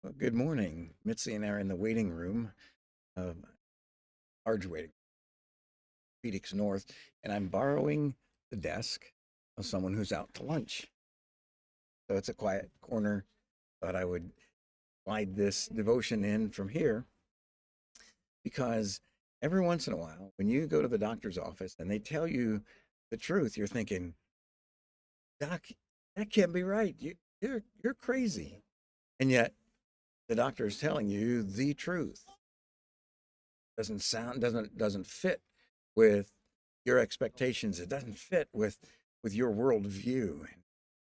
Well, good morning. Mitzi and I are in the waiting room of large waiting, Phoenix North, and I'm borrowing the desk of someone who's out to lunch. So it's a quiet corner. Thought I would slide this devotion in from here because every once in a while, when you go to the doctor's office and they tell you the truth, you're thinking, Doc, that can't be right. You're crazy. And yet the doctor is telling you the truth. Doesn't fit with your expectations. It doesn't fit with your worldview.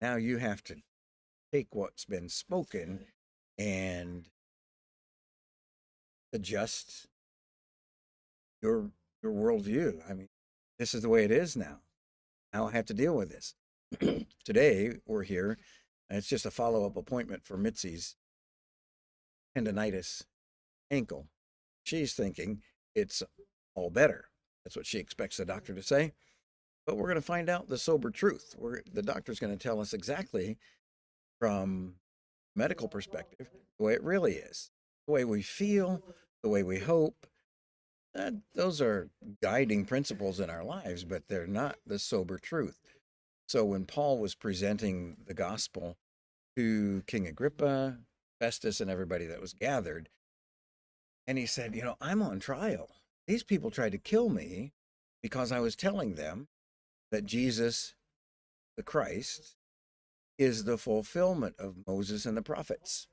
Now you have to take what's been spoken and adjust your your worldview. I mean, this is the way it is now. Now I have to deal with this. Today we're here. And it's just a follow-up appointment for Mitzi's tendonitis ankle. She's thinking it's all better. That's what she expects the doctor to say. But we're going to find out the sober truth. The doctor's going to tell us exactly from medical perspective the way it really is, the way we feel, the way we hope. Those are guiding principles in our lives, but they're not the sober truth. So when Paul was presenting the gospel to King Agrippa, Festus, and everybody that was gathered, and he said, I'm on trial. These people tried to kill me because I was telling them that Jesus, the Christ, is the fulfillment of Moses and the prophets.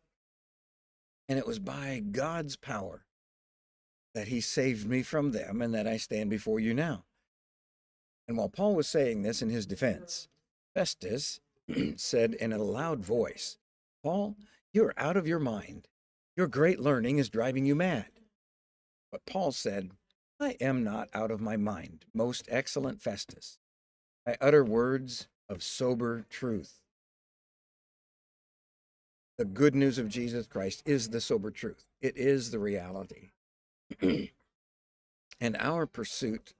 And it was by God's power that he saved me from them and that I stand before you now. And while Paul was saying this in his defense, Festus said in a loud voice, Paul, you're out of your mind. Your great learning is driving you mad. But Paul said, I am not out of my mind, most excellent Festus. I utter words of sober truth. The good news of Jesus Christ is the sober truth. It is the reality. And our pursuit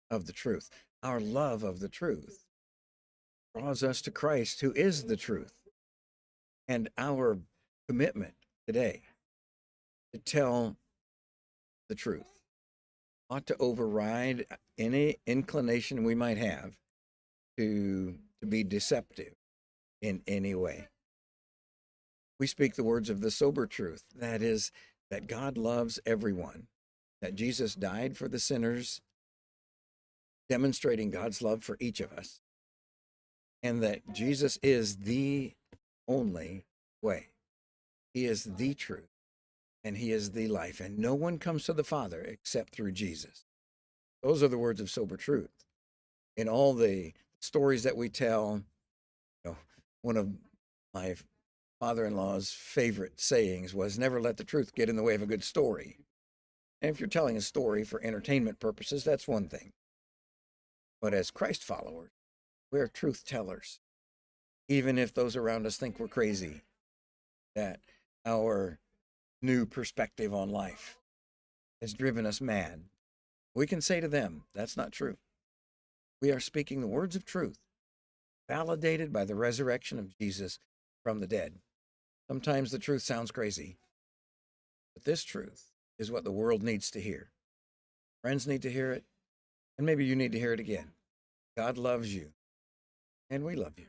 of the truth, our love of the truth, draws us to Christ, who is the truth. And our commitment today to tell the truth ought to override any inclination we might have to be deceptive in any way. We speak the words of the sober truth, that is, that God loves everyone, that Jesus died for the sinners, demonstrating God's love for each of us, and that Jesus is the only way. He is the truth, and he is the life, and no one comes to the Father except through Jesus. Those are the words of sober truth. In all the stories that we tell, one of my father-in-law's favorite sayings was, never let the truth get in the way of a good story. And if you're telling a story for entertainment purposes, that's one thing. But as Christ followers, we're truth tellers. Even if those around us think we're crazy, that our new perspective on life has driven us mad, we can say to them, that's not true. We are speaking the words of truth, validated by the resurrection of Jesus from the dead. Sometimes the truth sounds crazy, but this truth is what the world needs to hear. Friends need to hear it, and maybe you need to hear it again. God loves you, and we love you.